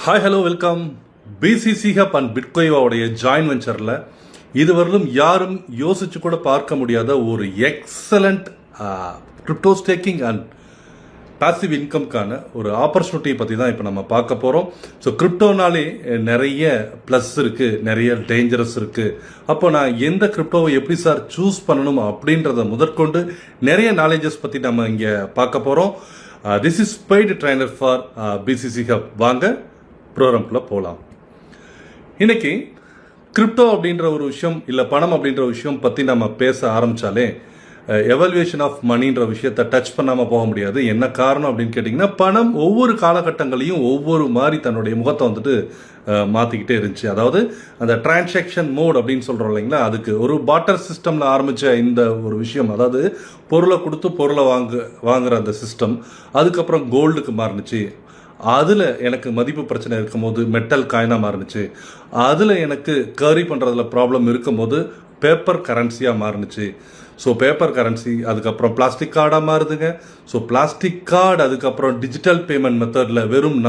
Hi hello welcome. BCC hub and பிட்கோயிவாவுடைய join வெஞ்சரில் இதுவரையிலும் யாரும் யோசிச்சு கூட பார்க்க முடியாத ஒரு excellent crypto staking and passive இன்கம்கான ஒரு ஆப்பர்ச்சுனிட்டியை பற்றி தான் இப்போ நம்ம பார்க்க போகிறோம். ஸோ கிரிப்டோனாலே நிறைய ப்ளஸ் இருக்குது, நிறைய டேஞ்சரஸ் இருக்குது. அப்போ நான் எந்த கிரிப்டோவை எப்படி சார் சூஸ் பண்ணணும் அப்படின்றத முதற்கொண்டு நிறைய நாலேஜஸ் பற்றி நம்ம இங்கே பார்க்க போகிறோம். This is paid trainer for PCC hub. வாங்க ப்ரோக்ராம்குள்ளே போகலாம். இன்னைக்கு கிரிப்டோ அப்படின்ற ஒரு விஷயம் இல்லை பணம் அப்படின்ற விஷயம் பற்றி நம்ம பேச ஆரம்பித்தாலே எவல்யூஷன் ஆஃப் மணின்ற விஷயத்தை டச் பண்ணாமல் போக முடியாது. என்ன காரணம் அப்படின்னு கேட்டிங்கன்னா, பணம் ஒவ்வொரு காலகட்டங்களையும் ஒவ்வொரு மாதிரி தன்னுடைய முகத்தை வந்துட்டு மாற்றிக்கிட்டே இருந்துச்சு. அதாவது அந்த டிரான்சாக்ஷன் மோட் அப்படின்னு சொல்கிறோம் இல்லைங்களா, அதுக்கு ஒரு பாட்டர் சிஸ்டமில் ஆரம்பித்த இந்த ஒரு விஷயம், அதாவது பொருளை கொடுத்து பொருளை வாங்குற அந்த சிஸ்டம், அதுக்கப்புறம் கோல்டுக்கு மாறுனுச்சு. அதில் எனக்கு மதிப்பு பிரச்சனை இருக்கும்போது மெட்டல் காயினாக மாறுனுச்சு. அதில் எனக்கு கேரி பண்ணுறதுல ப்ராப்ளம் இருக்கும்போது பேப்பர் கரன்சியாக மாறுனுச்சு. ஸோ பேப்பர் கரன்சி அதுக்கப்புறம் பிளாஸ்டிக் கார்டாக மாறுதுங்க. ஸோ பிளாஸ்டிக் கார்டு அதுக்கப்புறம் டிஜிட்டல் பேமெண்ட் மெத்தடில் வெறும்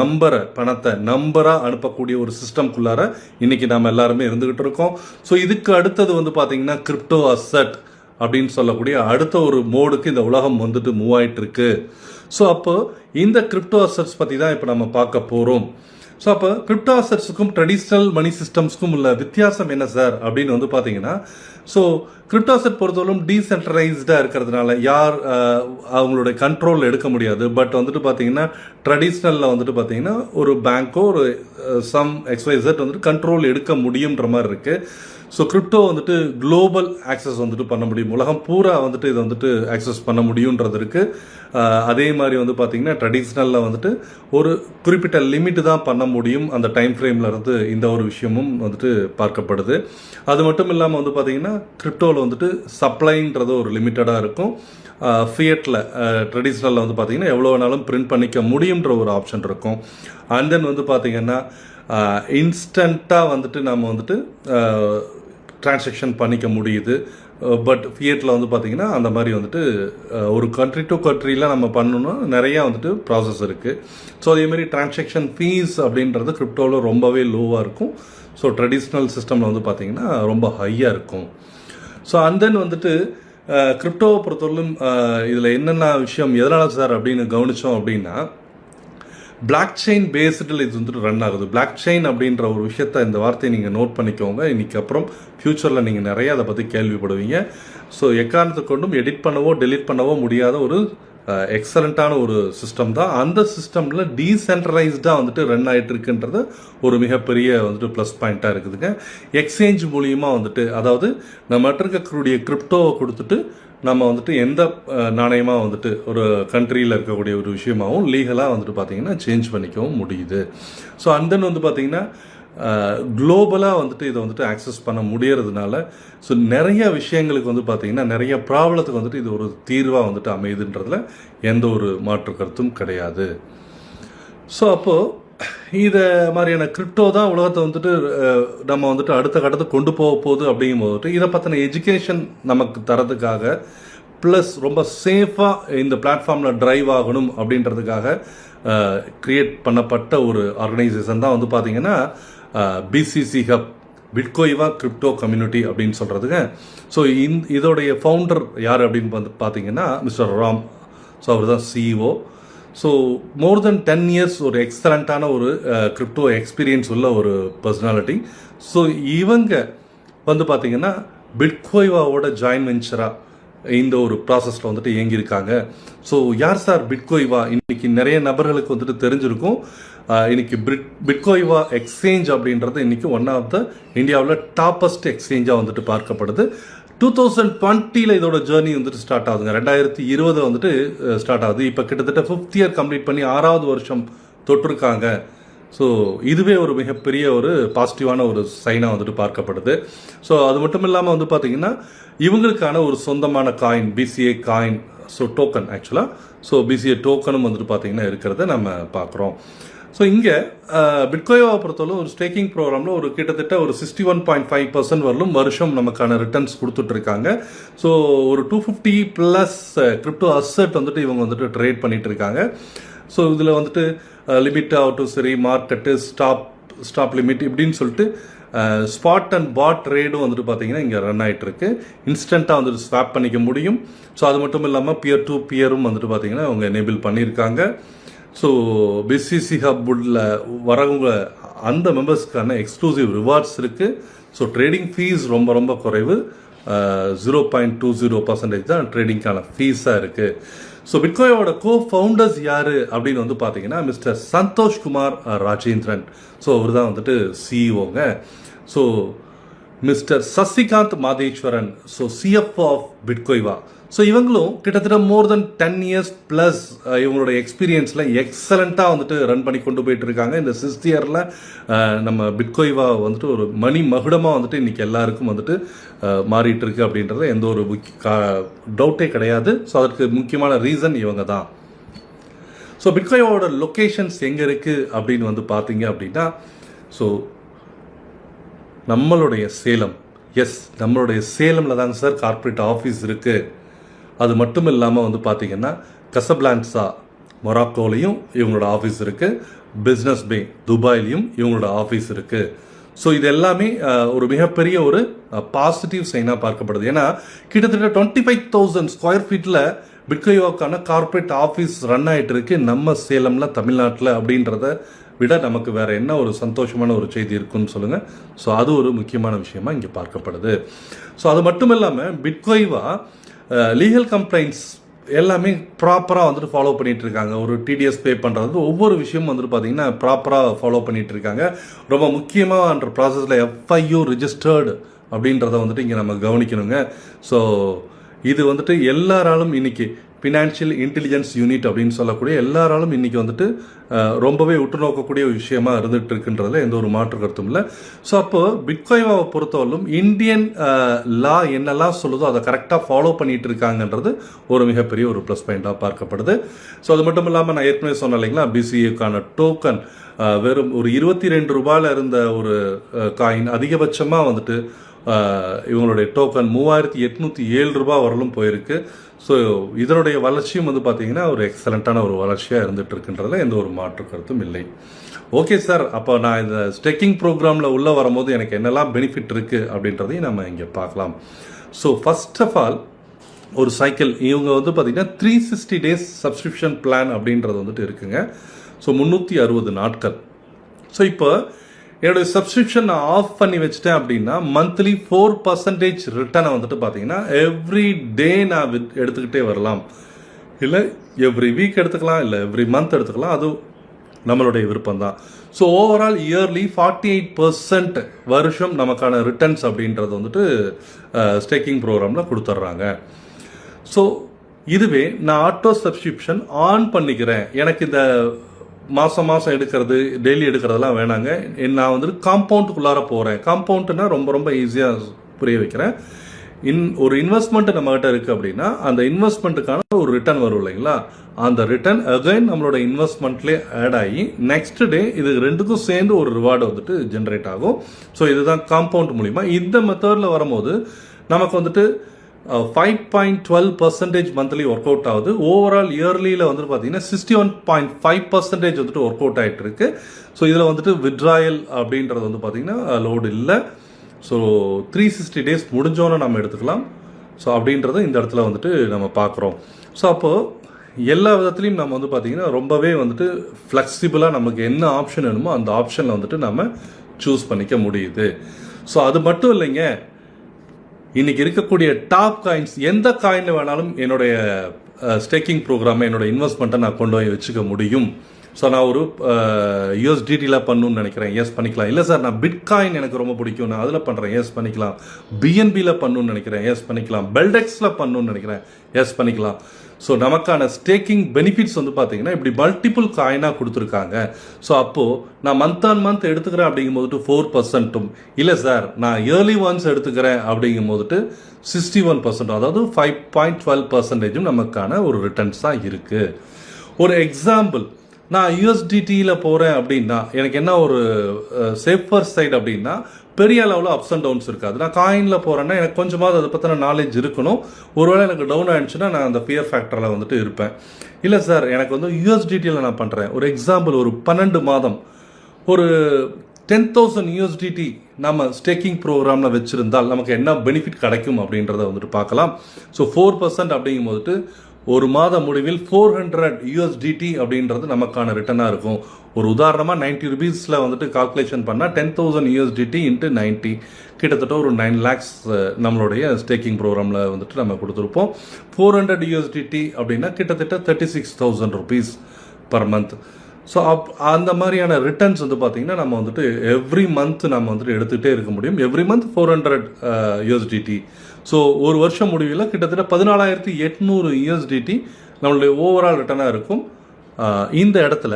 பணத்தை நம்பராக அனுப்பக்கூடிய ஒரு சிஸ்டம்குள்ளார இன்றைக்கி நாம் எல்லாருமே இருந்துக்கிட்டு இருக்கோம். ஸோ இதுக்கு அடுத்தது பார்த்தீங்கன்னா கிரிப்டோ அசட் அப்படின்னு சொல்லக்கூடிய அடுத்த ஒரு மோடுக்கு இந்த உலகம் வந்துட்டு மூவ் ஆகிட்டு இருக்கு. ஸோ அப்போ இந்த கிரிப்டோ அசட்ஸ் பற்றி தான் இப்போ நம்ம பார்க்க போகிறோம். ஸோ அப்போ கிரிப்டோ அசட்ஸுக்கும் ட்ரெடிஷ்னல் மணி சிஸ்டம்ஸ்க்கும் உள்ள வித்தியாசம் என்ன சார் அப்படின்னு பார்த்தீங்கன்னா, ஸோ கிரிப்டோ அசட் பொறுத்தவரைக்கும் டீசென்ட்ரலைஸ்டாக இருக்கிறதுனால யார் அவங்களுடைய கண்ட்ரோல் எடுக்க முடியாது. பட் பார்த்தீங்கன்னா ட்ரெடிஷ்னலில் பார்த்தீங்கன்னா ஒரு பேங்க்கோ ஒரு சம் எக்ஸ்வைசட் கண்ட்ரோல் எடுக்க முடியுன்ற மாதிரி இருக்குது. ஸோ கிரிப்டோ குளோபல் ஆக்சஸ் பண்ண முடியும், உலகம் பூரா இதை ஆக்சஸ் பண்ண முடியுன்றது இருக்குது. அதே மாதிரி பார்த்தீங்கன்னா ட்ரெடிஷ்னலில் ஒரு குறிப்பிட்ட லிமிட் தான் பண்ண முடியும். அந்த டைம் ஃப்ரேமில் இருந்து இந்த ஒரு விஷயமும் பார்க்கப்படுது. அது மட்டும் இல்லாமல் பார்த்தீங்கன்னா கிரிப்டோவில் சப்ளைன்றது ஒரு லிமிட்டடாக இருக்கும். ஃபியட்டில் ட்ரெடிஷ்னலில் பார்த்தீங்கன்னா எவ்வளோ வேணாலும் பிரிண்ட் பண்ணிக்க முடியுன்ற ஒரு ஆப்ஷன் இருக்கும். அண்ட் தென் பார்த்தீங்கன்னா இன்ஸ்டண்ட்டாக நம்ம டிரான்சாக்ஷன் பண்ணிக்க முடியுது. பட் ஃபியட்டில் பார்த்தீங்கன்னா அந்த மாதிரி ஒரு கண்ட்ரி டு கண்ட்ரியில் நம்ம பண்ணணும்னா நிறையா ப்ராசஸ் இருக்குது. ஸோ அதேமாதிரி டிரான்சாக்ஷன் ஃபீஸ் அப்படின்றது கிரிப்டோவில் ரொம்பவே லோவாக இருக்கும். ஸோ ட்ரெடிஷ்னல் சிஸ்டமில் பார்த்தீங்கன்னா ரொம்ப ஹையாக இருக்கும். ஸோ அண்ட் தென் கிரிப்டோவை பொறுத்தவரையிலும் இதில் என்னென்ன விஷயம் எதனால் சார் அப்படின்னு கவனித்தோம் அப்படின்னா, பிளாக் செயின் பேஸ்டில் இது ரன் ஆகுது. பிளாக் செயின் அப்படின்ற ஒரு விஷயத்த, இந்த வார்த்தையை நீங்கள் நோட் பண்ணிக்கோங்க. இன்னைக்கு அப்புறம் ஃப்யூச்சரில் நீங்கள் நிறைய அதை பற்றி கேள்விப்படுவீங்க. ஸோ எக்காரணத்துக்கு கொண்டும் எடிட் பண்ணவோ டெலிட் பண்ணவோ முடியாத ஒரு எக்ஸலண்ட்டான ஒரு சிஸ்டம் தான். அந்த சிஸ்டமில் டீசென்ட்ரலைஸ்டாக ரன் ஆகிட்டு இருக்குன்றது ஒரு மிகப்பெரிய ப்ளஸ் பாயிண்ட்டாக இருக்குதுங்க. எக்ஸ்சேஞ்ச் மூலியமாக அதாவது நம்ம இருக்கக்கூடிய கிரிப்டோவை கொடுத்துட்டு நம்ம எந்த நாணயமாக ஒரு கண்ட்ரியில் இருக்கக்கூடிய ஒரு விஷயமாகவும் லீகலாக பார்த்தீங்கன்னா சேஞ்ச் பண்ணிக்கவும் முடியுது. ஸோ அண்ட் தென் பார்த்தீங்கன்னா குளோபலாக இதை ஆக்சஸ் பண்ண முடியறதுனால ஸோ நிறைய விஷயங்களுக்கு பார்த்தீங்கன்னா நிறைய ப்ராப்ளத்துக்கு இது ஒரு தீர்வாக அமையுதுன்றதுல எந்த ஒரு மாற்று கருத்தும் கிடையாது. ஸோ அப்போது இதை மாதிரியான கிரிப்டோ தான் உலகத்தை நம்ம அடுத்த கட்டத்துக்கு கொண்டு போக போகுது. அப்படிங்கும்போது இதை பற்றின எஜுகேஷன் நமக்கு தரதுக்காக ப்ளஸ் ரொம்ப சேஃபாக இந்த பிளாட்ஃபார்மில் ட்ரைவ் ஆகணும் அப்படின்றதுக்காக கிரியேட் பண்ணப்பட்ட ஒரு ஆர்கனைசேஷன் தான் பார்த்தீங்கன்னா பிசிசி ஹப், பிட்கோயிவா கிரிப்டோ கம்யூனிட்டி அப்படின்னு சொல்கிறதுங்க. ஸோ இதோடைய ஃபவுண்டர் யார் அப்படின்னு பார்த்தீங்கன்னா மிஸ்டர் ராம். ஸோ அவர் தான் சிஇஓ. ஸோ மோர் தென் 10 years ஒரு எக்ஸலண்ட்டான ஒரு கிரிப்டோ எக்ஸ்பீரியன்ஸ் உள்ள ஒரு பர்சனாலிட்டி. ஸோ இவங்க பார்த்தீங்கன்னா பிட்கோயிவாவோட ஜாயின் வெஞ்சராக இந்த ஒரு ப்ராசஸில் இயங்கியிருக்காங்க. ஸோ யார் சார் பிட்கோயிவா? இன்னைக்கு நிறைய நபர்களுக்கு தெரிஞ்சிருக்கும். இன்னைக்கு பிட்கோயிவா எக்ஸ்சேஞ்ச் அப்படின்றது இன்னைக்கு ஒன் ஆஃப் த இந்தியாவில் டாப்பஸ்ட் எக்ஸ்சேஞ்சாக பார்க்கப்படுது. 2020 இதோட ஜேர்னி ஸ்டார்ட் ஆகுதுங்க. 2020 ஸ்டார்ட் ஆகுது. இப்போ கிட்டத்தட்ட 5th year கம்ப்ளீட் பண்ணி 6வது வருஷம் தொட்டிருக்காங்க. ஸோ இதுவே ஒரு மிகப்பெரிய ஒரு பாசிட்டிவான ஒரு சைனாக பார்க்கப்படுது. ஸோ அது மட்டும் இல்லாமல் பார்த்தீங்கன்னா இவங்களுக்கான ஒரு சொந்தமான coin, PCA coin, so token ஆக்சுவலாக. ஸோ பிசிஏ டோக்கனும் பார்த்தீங்கன்னா இருக்கிறத நம்ம பார்க்குறோம். ஸோ இங்கே பிட்கோயிவாவை பொறுத்தவரை ஒரு ஸ்டேக்கிங் ப்ரோக்ராமில் ஒரு கிட்டத்தட்ட ஒரு 61.5% வரலும் வருஷம் நமக்கான ரிட்டர்ன்ஸ் கொடுத்துட்ருக்காங்க. ஸோ ஒரு 250+ கிரிப்டோ அசட் இவங்க ட்ரேட் பண்ணிட்டு இருக்காங்க. ஸோ இதில் லிமிட் ஆகட்டும் சரி, மார்க்கெட்டு, ஸ்டாப் லிமிட் இப்படின்னு சொல்லிட்டு ஸ்பாட் அண்ட் பாட் ட்ரேடும் வந்துட்டு பார்த்தீங்கன்னா இங்கே ரன் ஆகிட்டு இருக்கு. இன்ஸ்டண்ட்டாக வந்துட்டு ஸ்வாப் பண்ணிக்க முடியும். ஸோ அது மட்டும் இல்லாமல் பியர் டு பியரும் வந்துட்டு பார்த்தீங்கன்னா அவங்க எனேபிள் பண்ணியிருக்காங்க. ஸோ பிசிசி ஹப்பில் வரவங்க அந்த மெம்பர்ஸ்க்கான எக்ஸ்க்ளூசிவ் ரிவார்ட்ஸ் இருக்குது. ஸோ ட்ரேடிங் ஃபீஸ் ரொம்ப ரொம்ப குறைவு. 0.20% தான் ட்ரேடிங்கான ஃபீஸாக இருக்குது. ஸோ பிட்காயினோட ஃபவுண்டர்ஸ் யார் அப்படின்னு வந்து பார்த்தீங்கன்னா மிஸ்டர் சந்தோஷ் குமார் ராஜேந்திரன். ஸோ அவர் தான் வந்துட்டு சிஇஓங்க. So mister Sasikanth Madheswaran, so CFO of Bitcoiva. So இவங்களும் கிட்டத்தட்ட மோர் தென் 10 இயர்ஸ் ப்ளஸ் இவங்களோட எக்ஸ்பீரியன்ஸில் எக்ஸலண்ட்டாக வந்துட்டு ரன் பண்ணி கொண்டு போயிட்டு இருக்காங்க. இந்த 6th இயரில் நம்ம பிட்கோய்வா வந்துட்டு ஒரு மணி மகுடமாக வந்துட்டு இன்றைக்கி எல்லாருக்கும் வந்துட்டு மாறிட்டு இருக்கு அப்படின்றத எந்த ஒரு டவுட்டே கிடையாது. ஸோ அதற்கு முக்கியமான ரீசன் இவங்க தான். ஸோ பிட்காயினோட லொக்கேஷன்ஸ் எங்கே இருக்குது அப்படின்னு வந்து பார்த்தீங்க அப்படின்னா, ஸோ நம்மளுடைய சேலம், நம்மளுடைய சேலமில் தாங்க சார் கார்ப்பரேட் ஆஃபீஸ் இருக்குது. அது மட்டும் இல்லாமல் வந்து பார்த்தீங்கன்னா கசப்லான்சா மொராக்கோலையும் இவங்களோட ஆஃபீஸ் இருக்குது. பிஸ்னஸ் பே துபாயிலையும் இவங்களோட ஆஃபீஸ் இருக்குது. ஸோ இது எல்லாமே ஒரு மிகப்பெரிய ஒரு பாசிட்டிவ் சைனாக பார்க்கப்படுது. ஏன்னா கிட்டத்தட்ட 25,000 ஸ்கொயர் ஃபீட்டில் பிட்கோய்வாக்கான கார்ப்பரேட் ஆஃபீஸ் ரன் ஆகிட்டு இருக்கு நம்ம சேலமில், தமிழ்நாட்டில். அப்படின்றத விட நமக்கு வேற என்ன ஒரு சந்தோஷமான ஒரு செய்தி இருக்குன்னு சொல்லுங்கள். ஸோ அது ஒரு முக்கியமான விஷயமா இங்கே பார்க்கப்படுது. ஸோ அது மட்டும் இல்லாமல் பிட்கோய்வா லீகல் கம்ப்ளைண்ட்ஸ் எல்லாமே ப்ராப்பராக வந்துட்டு ஃபாலோ பண்ணிட்டு இருக்காங்க. ஒரு டிடிஎஸ் பே பண்ணுறது ஒவ்வொரு விஷயமும் வந்துட்டு பார்த்தீங்கன்னா ப்ராப்பராக ஃபாலோ பண்ணிட்டு இருக்காங்க. ரொம்ப முக்கியமாக அந்த ப்ராசஸில் எஃப்ஐயூ ரிஜிஸ்டர்டு அப்படின்றத வந்துட்டு இங்கே நம்ம கவனிக்கணுங்க. ஸோ இது வந்துட்டு எல்லாராலும் இன்னைக்கு ஃபினான்ஷியல் இன்டெலிஜென்ஸ் யூனிட் அப்படின்னு சொல்லக்கூடிய எல்லாராலும் இன்னைக்கு வந்துட்டு ரொம்பவே உற்று நோக்கக்கூடிய விஷயமா இருந்துட்டு இருக்குன்றதுல எந்த ஒரு மாற்று கருத்தும் இல்லை. ஸோ அப்போ பிட்காயினாவை பொறுத்தவரையிலும் இந்தியன் லா என்னெல்லாம் சொல்லுதோ அதை கரெக்டாக ஃபாலோ பண்ணிட்டு இருக்காங்கன்றது ஒரு மிகப்பெரிய ஒரு ப்ளஸ் பாயிண்டாக பார்க்கப்படுது. ஸோ அது மட்டும் இல்லாமல் நான் ஏற்கனவே சொன்னேன் இல்லைங்களா, பிசிஏக்கான டோக்கன் வெறும் ஒரு 22 ரூபாயில் இருந்த ஒரு காயின் அதிகபட்சமாக வந்துட்டு இவங்களுடைய டோக்கன் 3,807 ரூபாய் வரலும் போயிருக்கு. ஸோ இதனுடைய வளர்ச்சியும் வந்து பார்த்தீங்கன்னா ஒரு எக்ஸலண்ட்டான ஒரு வளர்ச்சியாக இருந்துட்டு இருக்குன்றதுல எந்த ஒரு மாற்று கருத்தும் இல்லை. ஓகே சார், அப்போ நான் இந்த ஸ்டேக்கிங் ப்ரோக்ராமில் உள்ளே வரும்போது எனக்கு என்னெல்லாம் பெனிஃபிட் இருக்குது அப்படின்றதையும் நம்ம இங்கே பார்க்கலாம். ஸோ ஃபர்ஸ்ட் ஆஃப் ஆல் ஒரு சைக்கிள் இவங்க வந்து பார்த்தீங்கன்னா 360 days சப்ஸ்கிரிப்ஷன் பிளான் அப்படின்றது வந்துட்டு இருக்குங்க. ஸோ 360 நாட்கள். ஸோ இப்போ என்னுடைய சப்ஸ்கிரிப்ஷன் நான் ஆஃப் பண்ணி வச்சுட்டேன் அப்படின்னா மந்த்லி 4% ரிட்டர்னை வந்துட்டு பார்த்தீங்கன்னா எவ்ரி டே நான் எடுத்துக்கிட்டே வரலாம். இல்லை எவ்ரி வீக் எடுத்துக்கலாம், இல்லை எவ்ரி மந்த் எடுத்துக்கலாம். அது நம்மளுடைய விருப்பம் தான். ஸோ ஓவரால் இயர்லி 48% வருஷம் நமக்கான ரிட்டர்ன்ஸ் அப்படின்றது வந்துட்டு ஸ்டேக்கிங் ப்ரோக்ராமில் கொடுத்துட்றாங்க. ஸோ இதுவே நான் ஆட்டோ சப்ஸ்கிரிப்ஷன் ஆன் பண்ணிக்கிறேன், எனக்கு இந்த மாதம் எடுக்கிறது டெய்லி எடுக்கிறதெல்லாம் வேணாங்க, நான் வந்துட்டு காம்பவுண்டுக்குள்ளார போகிறேன். காம்பவுண்ட்னா ரொம்ப ரொம்ப ஈஸியாக புரிய வைக்கிறேன். ஒரு இன்வெஸ்ட்மெண்ட் நம்மகிட்ட இருக்குது அப்படின்னா அந்த இன்வெஸ்ட்மெண்ட்டுக்கான ஒரு ரிட்டர்ன் வரும் இல்லைங்களா, அந்த ரிட்டர்ன் அகைன் நம்மளோட இன்வெஸ்ட்மெண்ட்லேயே ஆட் ஆகி நெக்ஸ்ட் டே இது ரெண்டுக்கும் சேர்ந்து ஒரு ரிவார்டு வந்துட்டு ஜென்ரேட் ஆகும். ஸோ இதுதான் காம்பவுண்ட் மூலிமா. இந்த மெத்தடில் வரும்போது நமக்கு வந்துட்டு 5.12% மந்த்லி ஒர்க் அவுட் ஆகுது. ஓவரால் இயர்லியில் வந்துட்டு பார்த்தீங்கன்னா 61.5% வந்துட்டு ஒர்க் அவுட் ஆகிட்டு இருக்கு. ஸோ இதில் வந்துட்டு வித்ட்ராயல் அப்படின்றது வந்து பார்த்தீங்கன்னா லோடு இல்லை. ஸோ 360 days முடிஞ்சோன்னு நம்ம எடுத்துக்கலாம். ஸோ அப்படின்றத இந்த இடத்துல வந்துட்டு நம்ம பார்க்குறோம். ஸோ அப்போது எல்லா விதத்துலையும் நம்ம வந்து பார்த்தீங்கன்னா ரொம்பவே வந்துட்டு ஃப்ளெக்சிபிளாக நமக்கு என்ன ஆப்ஷன் வேணுமோ அந்த ஆப்ஷனில் வந்துட்டு நம்ம சூஸ் பண்ணிக்க முடியுது. ஸோ அது மட்டும் இல்லைங்க, இன்னைக்கு இருக்கக்கூடிய டாப் காயின்ஸ் எந்த காயின்ல வேணாலும் என்னுடைய ஸ்டேக்கிங் ப்ரோக்ராமை என்னோட இன்வெஸ்ட்மெண்ட்டை நான் கொண்டு போய் வச்சுக்க முடியும். ஸோ நான் ஒரு யூஎஸ்டிடியில் பண்ணணும்னு நினைக்கிறேன், எஸ் பண்ணிக்கலாம். இல்லை சார் நான் பிட்காயின் எனக்கு ரொம்ப பிடிக்கும், நான் அதில் பண்ணுறேன், எஸ் பண்ணிக்கலாம். பிஎன்பியில் பண்ணணும்னு நினைக்கிறேன், எஸ் பண்ணிக்கலாம். பெல்டெக்ஸில் பண்ணணும்னு நினைக்கிறேன், எஸ் பண்ணிக்கலாம். ஸோ நமக்கான ஸ்டேக்கிங் பெனிஃபிட்ஸ் வந்து பார்த்தீங்கன்னா இப்படி மல்டிபிள் காயினாக கொடுத்துருக்காங்க. ஸோ அப்போது நான் மந்த் ஆன் மந்த் எடுத்துக்கிறேன் அப்படிங்கும் போதுட்டு 4%, இல்லை சார் நான் இயர்லி ஒன்ஸ் எடுத்துக்கிறேன் அப்படிங்கும் போதுட்டு 61%, அதாவது 5.12% நமக்கான ஒரு ரிட்டர்ன்ஸ் தான் இருக்குது. ஒரு எக்ஸாம்பிள், நான் யூஎஸ்டிடியில் போகிறேன் அப்படின்னா எனக்கு என்ன ஒரு சேஃபர் சைடு அப்படின்னா பெரிய அளவில் அப்ஸ் அண்ட் டவுன்ஸ் இருக்காது. நான் காயினில் போகிறேன்னா எனக்கு கொஞ்சமாவது அதை பற்றின நாலேஜ் இருக்கணும். ஒருவேளை எனக்கு டவுன் ஆகிடுச்சுன்னா நான் அந்த ஃபியர் ஃபேக்டரில் வந்துட்டு இருப்பேன். இல்லை சார் எனக்கு வந்து யூஎஸ்டிடியில் நான் பண்ணுறேன், ஒரு எக்ஸாம்பிள் ஒரு 12 மாதம் ஒரு 10,000 USDT நம்ம ஸ்டேக்கிங் ப்ரோக்ராமில் வச்சுருந்தால் நமக்கு என்ன பெனிஃபிட் கிடைக்கும் அப்படின்றத வந்துட்டு பார்க்கலாம். ஸோ 4% அப்படிங்கும் போதுட்டு ஒரு மாத முடிவில் 400 USDT அப்படின்றது நமக்கான ரிட்டர்னாக இருக்கும். ஒரு உதாரணமாக 90 rupeesல வந்துட்டு கால்குலேஷன் பண்ணால் 10,000 USDT இன்ட்டு 90 கிட்டத்தட்ட ஒரு 9 lakhs நம்மளுடைய ஸ்டேக்கிங் ப்ரோக்ராமில் வந்துட்டு நம்ம கொடுத்துருப்போம். 400 USDT அப்படின்னா கிட்டத்தட்ட 36,000 rupees per month. ஸோ அந்த மாதிரியான ரிட்டர்ன்ஸ் வந்து பார்த்தீங்கன்னா நம்ம வந்துட்டு எவ்ரி மந்த் நம்ம வந்துட்டு எடுத்துகிட்டே இருக்க முடியும். Every month 400 USDT. ஸோ ஒரு வருஷம் முடிவில் கிட்டத்தட்ட 14,800 USDT நம்மளுடைய ஓவரால் ரிட்டர்னாக இருக்கும். இந்த இடத்துல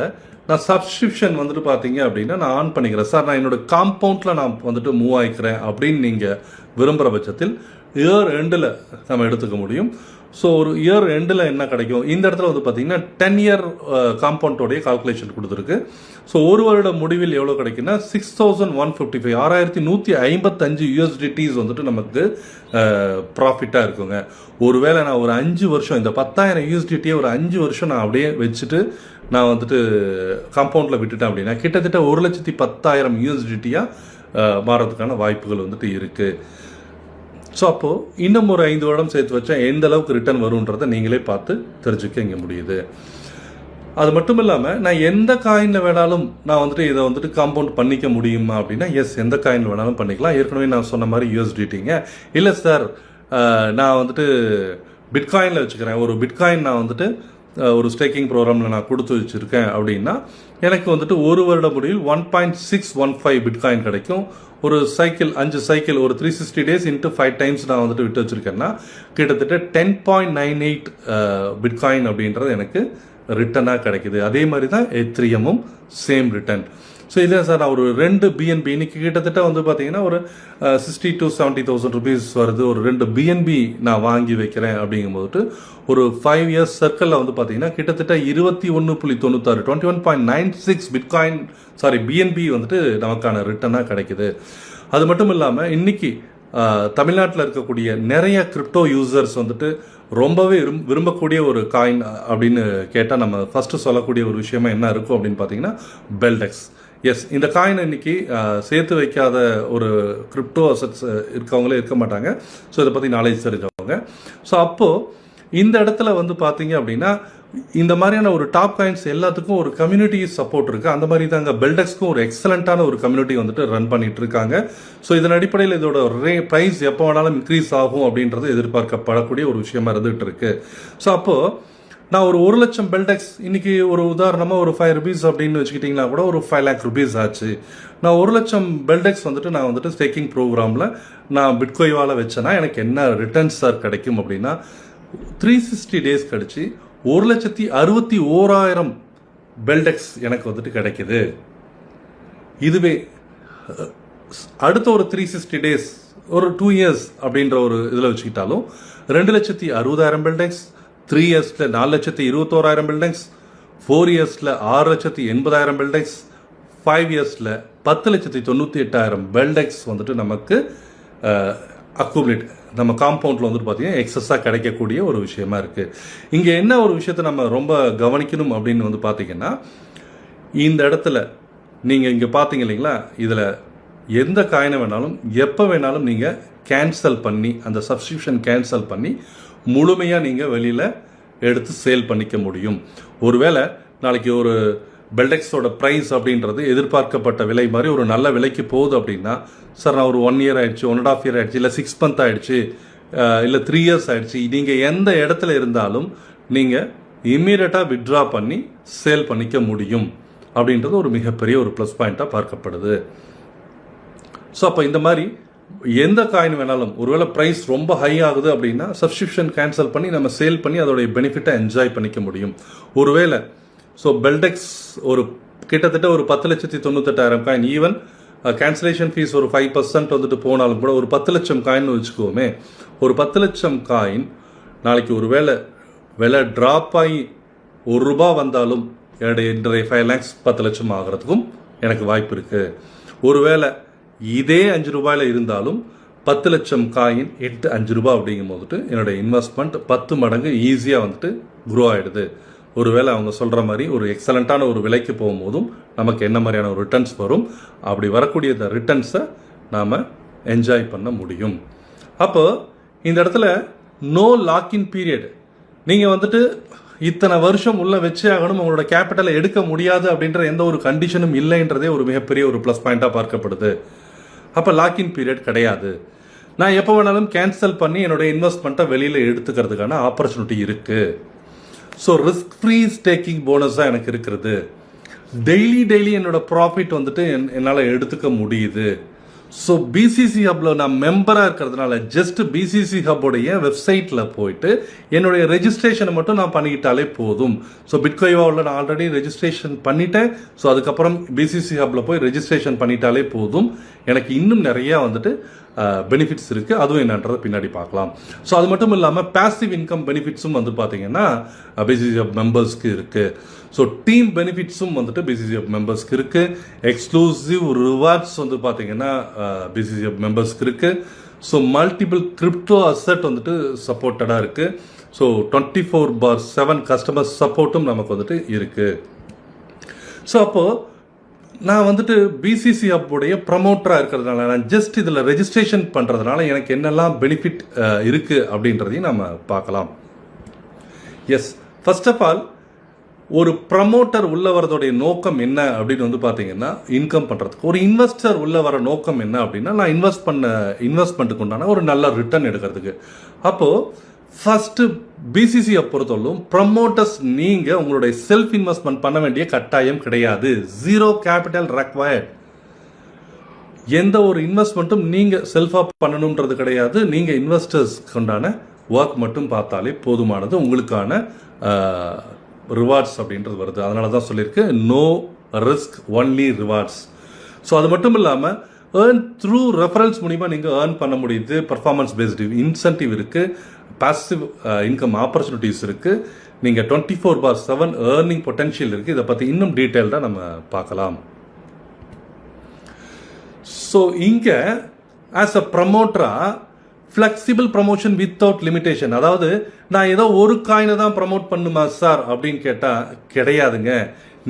நான் சப்ஸ்கிரிப்ஷன் வந்துட்டு பார்த்தீங்க அப்படின்னா நான் ஆன் பண்ணிக்கிறேன். சார் நான் என்னோட காம்பவுண்டில் நான் வந்துட்டு மூவ் ஆகிக்கிறேன் அப்படின்னு நீங்கள் விரும்புகிற பட்சத்தில் இயர் எண்டில் நம்ம எடுத்துக்க முடியும். ஸோ ஒரு இயர் எண்டில் என்ன கிடைக்கும், இந்த இடத்துல வந்து பார்த்தீங்கன்னா 10 year காம்பவுண்டோடைய கால்குலேஷன் கொடுத்துருக்கு. ஸோ ஒரு வருட முடிவில் எவ்வளோ கிடைக்குன்னா 6,155 6,155 USDTs வந்துட்டு நமக்கு ப்ராஃபிட்டாக இருக்குங்க. ஒருவேளை நான் ஒரு 5 வருஷம் இந்த 10,000 USDTயை ஒரு 5 வருஷம் நான் அப்படியே வச்சுட்டு நான் வந்துட்டு காம்பவுண்டில் விட்டுட்டேன் அப்படின்னா கிட்டத்தட்ட 1,10,000 USDTயாக மாறதுக்கான வாய்ப்புகள் வந்துட்டு இருக்குது. ஸோ அப்போது இன்னும் ஒரு 5 வருடம் சேர்த்து வச்சா எந்த அளவுக்கு ரிட்டர்ன் வரும்ன்றதை நீங்களே பார்த்து தெரிஞ்சுக்க இங்கே முடியுது. அது மட்டும் இல்லாமல் நான் எந்த காயினில் வேணாலும் நான் வந்துட்டு இதை வந்துட்டு காம்பவுண்ட் பண்ணிக்க முடியுமா அப்படின்னா எஸ், எந்த காயினில் வேணாலும் பண்ணிக்கலாம். ஏற்கனவே நான் சொன்ன மாதிரி USDTங்க. இல்லை சார் நான் வந்துட்டு பிட்காயினில் வச்சுக்கிறேன், ஒரு பிட்காயின் நான் வந்துட்டு ஒரு ஸ்டேக்கிங் ப்ரோக்ராமில் நான் கொடுத்து வச்சுருக்கேன் அப்படின்னா எனக்கு வந்துட்டு ஒரு வருட முடிவில் 1.615 பிட்காயின் கிடைக்கும். ஒரு சைக்கிள் 5 சைக்கிள் ஒரு 360 days இன்ட்டு 5 times நான் வந்துட்டு விட்டு வச்சுருக்கேன்னா கிட்டத்தட்ட 10.98 பிட்காயின் அப்படின்றது எனக்கு ரிட்டர்னாக கிடைக்குது. அதே மாதிரி தான் எத்ரியமும் சேம் ரிட்டர்ன். ஸோ இல்லை சார் நான் ஒரு 2 BNB இன்னைக்கு கிட்டத்தட்ட வந்து பார்த்தீங்கன்னா ஒரு 60,000 to 70,000 rupees வருது, ஒரு 2 BNB நான் வாங்கி வைக்கிறேன் அப்படிங்கும்போது ஒரு 5 years சர்க்கிளில் வந்து பார்த்தீங்கன்னா கிட்டத்தட்ட 21.96 21.96 பிட்காயின் BNB வந்துட்டு நமக்கான ரிட்டர்னாக கிடைக்குது. அது மட்டும் இல்லாமல் இன்னைக்கு தமிழ்நாட்டில் இருக்கக்கூடிய நிறைய கிரிப்டோ யூசர்ஸ் வந்துட்டு ரொம்பவே விரும்பக்கூடிய ஒரு காயின் அப்படின்னு கேட்டால் நம்ம ஃபஸ்ட்டு சொல்லக்கூடிய ஒரு விஷயமா என்ன இருக்கும் அப்படின்னு பார்த்தீங்கன்னா பெல்டெக்ஸ். எஸ், இந்த காயினை இன்னைக்கு சேர்த்து வைக்காத ஒரு கிரிப்டோ அசட்ஸ் இருக்கவங்களே இருக்க மாட்டாங்க. ஸோ இதை பற்றி நாலேஜ் தெரிஞ்சவங்க. ஸோ அப்போது இந்த இடத்துல வந்து பார்த்தீங்க அப்படின்னா இந்த மாதிரியான ஒரு டாப் காயின்ஸ் எல்லாத்துக்கும் ஒரு கம்யூனிட்டி சப்போர்ட் இருக்குது. அந்த மாதிரி தாங்க பெல்டெக்ஸ்க்கும் ஒரு எக்ஸலண்ட்டான ஒரு கம்யூனிட்டி வந்துட்டு ரன் பண்ணிட்டு இருக்காங்க. ஸோ இதன் அடிப்படையில் இதோட ப்ரைஸ் எப்போ வேணாலும் இன்க்ரீஸ் ஆகும் அப்படின்றது எதிர்பார்க்கப்படக்கூடிய ஒரு விஷயமா இருந்துகிட்டு இருக்கு. ஸோ அப்போது நான் ஒரு 1 லட்சம் பெல்டெக்ஸ் இன்னைக்கு ஒரு உதாரணமாக ஒரு 5 rupees அப்படின்னு வச்சுக்கிட்டிங்கன்னா கூட ஒரு 5 lakh rupees ஆச்சு. நான் 1 லட்சம் பெல்டெக்ஸ் வந்துட்டு நான் வந்துட்டு ஸ்டேக்கிங் ப்ரோக்ராமில் நான் பிட்கோயிவால் வச்சேன்னா எனக்கு என்ன ரிட்டர்ன்ஸ் சார் கிடைக்கும் அப்படின்னா 360 days கழிச்சு 1,61,000 பெல்டெக்ஸ் எனக்கு வந்துட்டு கிடைக்குது. இதுவே அடுத்த ஒரு 360 days ஒரு 2 years அப்படின்ற ஒரு இதில் வச்சுக்கிட்டாலும் 2,60,000 பெல்டெக்ஸ், 3 yearsல 4,21,000 பெல்டெக்ஸ், 4 yearsல 6,80,000 பெல்டெக்ஸ், 5 yearsல 10,98,000 பெல்டெக்ஸ் வந்துட்டு நமக்கு அக்குமுலேட் நம்ம காம்பவுண்டில் வந்துட்டு பார்த்தீங்கன்னா எக்ஸஸாக கிடைக்கக்கூடிய ஒரு விஷயமா இருக்குது. இங்கே என்ன ஒரு விஷயத்தை நம்ம ரொம்ப கவனிக்கணும் அப்படின்னு வந்து பார்த்தீங்கன்னா இந்த இடத்துல நீங்கள் இங்கே பார்த்தீங்க இல்லைங்களா, இதில் எந்த காயினை வேணாலும் எப்போ வேணாலும் நீங்கள் கேன்சல் பண்ணி அந்த சப்ஸ்கிரிப்ஷன் கேன்சல் பண்ணி முழுமையாக நீங்கள் வெளியில் எடுத்து சேல் பண்ணிக்க முடியும். ஒருவேளை நாளைக்கு ஒரு பெல்டெக்ஸோட ப்ரைஸ் அப்படின்றது எதிர்பார்க்கப்பட்ட விலை மாதிரி ஒரு நல்ல விலைக்கு போகுது அப்படின்னா சார் நான் ஒரு 1 year ஆயிடுச்சு, 1.5 year ஆயிடுச்சு, இல்லை 6 month ஆயிடுச்சு, இல்லை 3 years ஆயிடுச்சு, நீங்கள் எந்த இடத்துல இருந்தாலும் நீங்கள் இம்மீடியட்டாக வித்ட்ரா பண்ணி சேல் பண்ணிக்க முடியும் அப்படின்றது ஒரு மிகப்பெரிய ஒரு ப்ளஸ் பாயிண்ட்டாக பார்க்கப்படுது. ஸோ அப்போ இந்த மாதிரி எந்த காயின் வேணாலும் ஒருவேளை ப்ரைஸ் ரொம்ப ஹை ஆகுது அப்படின்னா சப்ஸ்கிரிப்ஷன் கேன்சல் பண்ணி நம்ம சேல் பண்ணி அதோடைய பெனிஃபிட்டை என்ஜாய் பண்ணிக்க முடியும். ஒருவேளை ஸோ பெல்டெக்ஸ் ஒரு கிட்டத்தட்ட ஒரு 10,98,000 காயின், ஈவன் கேன்சலேஷன் ஃபீஸ் ஒரு 5% வந்துட்டு போனாலும் கூட ஒரு 10 லட்சம் காயின் வச்சுக்கோமே, ஒரு 10 லட்சம் காயின் நாளைக்கு ஒரு விலை ட்ராப் ஆகி ₹1 வந்தாலும் இன்றைய 5 lakhs 10 லட்சம் ஆகிறதுக்கும் எனக்கு வாய்ப்பு இருக்குது. ஒருவேளை இதே 5 ரூபாயில் இருந்தாலும் 10 லட்சம் காயின் 5 ரூபாய் அப்படிங்கும் போதுட்டு என்னுடைய இன்வெஸ்ட்மெண்ட் 10 மடங்கு ஈஸியாக வந்துட்டு க்ரோ ஆகிடுது. ஒருவேளை அவங்க சொல்கிற மாதிரி ஒரு எக்ஸலண்ட்டான ஒரு விலைக்கு போகும்போதும் நமக்கு என்ன மாதிரியான ஒரு ரிட்டர்ன்ஸ் வரும், அப்படி வரக்கூடிய இந்த ரிட்டர்ன்ஸை நாம் என்ஜாய் பண்ண முடியும். அப்போ இந்த இடத்துல நோ லாக்இன் பீரியட், நீங்கள் வந்துட்டு இத்தனை வருஷம் உள்ள வச்சே ஆகணும், உங்களோட கேபிட்டலை எடுக்க முடியாது அப்படின்ற எந்த ஒரு கண்டிஷனும் இல்லைன்றதே ஒரு மிகப்பெரிய ஒரு ப்ளஸ் பாயிண்டாக பார்க்கப்படுது. அப்போ லாக்இன் பீரியட் கிடையாது. நான் எப்போ வேணாலும் கேன்சல் பண்ணி என்னோட இன்வெஸ்ட்மெண்ட்டை வெளியில் எடுத்துக்கிறதுக்கான ஆப்பர்ச்சுனிட்டி இருக்குது. ஸோ ரிஸ்க் ஃப்ரீ ஸ்டேக்கிங் போனஸாக எனக்கு இருக்கிறது. டெய்லி என்னோட ப்ராஃபிட் வந்துட்டு என்னால் எடுத்துக்க முடியுது. ஸோ பிசிசி ஹப்பில் நான் மெம்பராக இருக்கிறதுனால ஜஸ்ட் பிசிசி ஹப்போடைய வெப்சைட்டில் போயிட்டு என்னுடைய ரெஜிஸ்ட்ரேஷனை மட்டும் நான் பண்ணிக்கிட்டாலே போதும். ஸோ பிட்கோய்வாவில் நான் ஆல்ரெடி ரெஜிஸ்ட்ரேஷன் பண்ணிட்டேன். ஸோ அதுக்கப்புறம் பிசிசி ஹப்பில் போய் ரெஜிஸ்ட்ரேஷன் பண்ணிட்டாலே போதும். எனக்கு இன்னும் நிறையா வந்துட்டு பெனிஃபிட்ஸ் இருக்குது. அதுவும் என்னன்றதை பின்னாடி பார்க்கலாம். ஸோ அது மட்டும் இல்லாமல் பேசிவ் இன்கம் பெனிஃபிட்ஸும் வந்து பார்த்தீங்கன்னா பிசிசி ஹப் மெம்பர்ஸ்க்கு இருக்குது. ஸோ டீம் பெனிஃபிட்ஸும் வந்துட்டு பிசிசி ஹப் மெம்பர்ஸ்க்கு இருக்குது. எக்ஸ்க்ளூசிவ் ரிவார்ட்ஸ் வந்து பார்த்தீங்கன்னா பிசிசி ஹப் மெம்பர்ஸ்க்கு இருக்குது. ஸோ மல்டிபிள் கிரிப்டோ அசெட் வந்துட்டு சப்போர்ட்டடாக இருக்குது. ஸோ 24/7 கஸ்டமர் சப்போர்ட்டும் நமக்கு வந்துட்டு இருக்குது. ஸோ அப்போது நான் வந்துட்டு பிசிசி ஹப்புடைய ப்ரமோட்டராக இருக்கிறதுனால, நான் ஜஸ்ட் இதில் ரெஜிஸ்ட்ரேஷன் பண்ணுறதுனால எனக்கு என்னெல்லாம் பெனிஃபிட் இருக்குது அப்படின்றதையும் நம்ம பார்க்கலாம். எஸ், ஃபர்ஸ்ட் ஆஃப் ஆல் ஒரு ப்ரமோட்டர் உள்ள வரதோடைய நோக்கம் என்ன அப்படின்னு வந்து பார்த்தீங்கன்னா இன்கம் பண்ணுறதுக்கு. ஒரு இன்வெஸ்டர் உள்ள வர நோக்கம் என்ன அப்படின்னா நான் இன்வெஸ்ட்மெண்ட்டுக்கு உண்டான ஒரு நல்ல ரிட்டர்ன் எடுக்கிறதுக்கு. அப்போது ஃபர்ஸ்ட் பிசிசியை பொறுத்தவரைக்கும் ப்ரமோட்டர்ஸ் நீங்கள் உங்களுடைய செல்ஃப் இன்வெஸ்ட்மெண்ட் பண்ண வேண்டிய கட்டாயம் கிடையாது. 0 கேபிட்டல் ரெக்வயர்ட். எந்த ஒரு இன்வெஸ்ட்மெண்ட்டும் நீங்கள் செல்ஃபாக பண்ணணுன்றது கிடையாது. நீங்கள் இன்வெஸ்டர்ஸ்க்கு உண்டான ஒர்க் மட்டும் பார்த்தாலே போதுமானது. உங்களுக்கான ரிவார்ட்ஸ் அப்படின்றது வருது. அதனால தான் சொல்லியிருக்கு no risk only rewards. So அது மட்டும் இல்லாமல் ஏர்ன் த்ரூ ரெஃபரன்ஸ் மூலிமா நீங்கள் ஏர்ன் பண்ண முடியுது. பர்ஃபார்மன்ஸ் பேஸ்டு இன்சென்டிவ் இருக்குது. பாசிவ் இன்கம் ஆப்பர்ச்சுனிட்டிஸ் இருக்குது. நீங்கள் 24/7 ஏர்னிங் பொட்டன்ஷியல் இருக்குது. இதை பற்றி இன்னும் டீட்டெயில்டாக நம்ம பார்க்கலாம். ஸோ இங்கே ஆஸ் அ ப்ரமோட்டராக ஃப்ளெக்சிபிள் ப்ரமோஷன் வித்தவுட் லிமிடேஷன். அதாவது நான் ஏதோ ஒரு காயினை தான் ப்ரமோட் பண்ணுமா சார் அப்படின்னு கேட்டால் கிடையாதுங்க.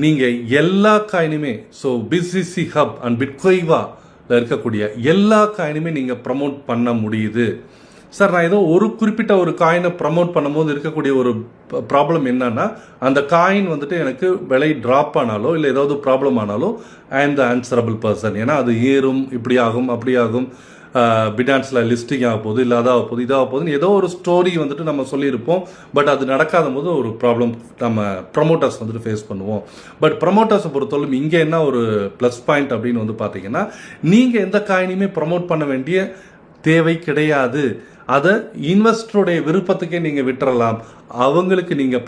நீங்கள் எல்லா காயினுமே, ஸோ பிசிசி ஹப் அண்ட் பிட்கோய்வாவில் இருக்கக்கூடிய எல்லா காயினுமே நீங்கள் ப்ரமோட் பண்ண முடியுது. சார் நான் ஏதோ ஒரு குறிப்பிட்ட ஒரு காயினை ப்ரமோட் பண்ணும்போது இருக்கக்கூடிய ஒரு ப்ராப்ளம் என்னன்னா, அந்த காயின் வந்துட்டு எனக்கு விலை ட்ராப் ஆனாலோ இல்லை ஏதாவது ப்ராப்ளம் ஆனாலோ ஐ ஆம் த ஆன்சரபிள் பர்சன். ஏன்னா அது ஏறும், இப்படி ஆகும், அப்படி ஆகும், பினான்ஸில் லிஸ்டிங் ஆக போகுது, இல்லை அதாக போகுது, இதாக போகுதுன்னு ஏதோ ஒரு ஸ்டோரி வந்துட்டு நம்ம சொல்லியிருப்போம். பட் அது நடக்காத போது ஒரு ப்ராப்ளம் நம்ம ப்ரமோட்டர்ஸ் வந்துட்டு ஃபேஸ் பண்ணுவோம். பட் ப்ரமோட்டர்ஸை பொறுத்தவரைக்கும் இங்கே என்ன ஒரு ப்ளஸ் பாயிண்ட் அப்படின்னு வந்து பார்த்தீங்கன்னா, நீங்கள் எந்த காயினையுமே ப்ரமோட் பண்ண வேண்டிய தேவை கிடையாது. அதை இன்வெஸ்டருடைய விருப்பத்துக்கே நீங்கள் விட்டுறலாம். அவங்களுக்கு நீங்கள்